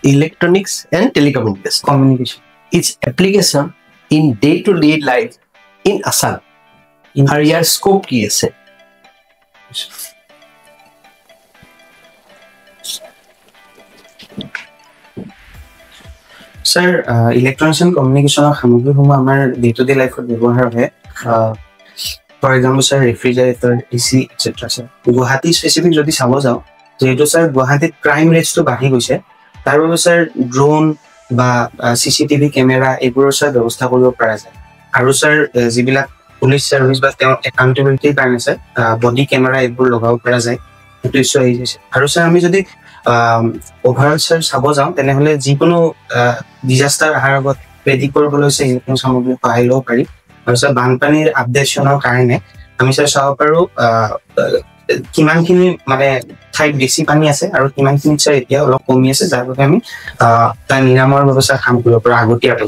electronics and telecommunication. Its application in day-to-day life in Assam. Our year scope ki ase. Sir, electronics and communication সামগ্ৰী সমূহ আমাৰ day-to-day life ব্যৱহাৰ হয়. For example, sir, refrigerator, AC, etc. Sir, Guwahati specific যদি চাব যাওঁ, যেহেতু sir গুৱাহাটীত crime rates তো বাঢ়ি গৈছে, তাৰ বাবে sir drone বা CCTV camera এইবোৰৰ sir ব্যৱস্থা কৰিব পৰা যায়. আৰু sir যিবিলাক পুলিচ সাৰ্ভিস বা তেওঁ accountability কাৰণে sir body camera এইবোৰ লগাব পৰা যায়. এইটো ইছ্যু আহি গৈছে. আৰু sir আমি যদি overall sir চাব যাওঁ তেনেহলে যিকোনো disaster অহাৰ আগত প্ৰেডিক্ট কৰিবলৈ sir ইলেক্ট্ৰনিক সামগ্ৰী সহায় ল'ব পাৰি. আৰু sir বানপানীৰ আপডেটনৰ কাৰণে আমি sir চাব পাৰো কিমানখিনি মানে ঠাইত বেছি পানী আছে আৰু কিমানখিনি sir এতিয়া অলপ কমি আছে যাৰ বাবে আমি তাৰ নিৰাময়ৰ ব্যৱস্থা কাম কৰিব পাৰো আগতীয়াকৈ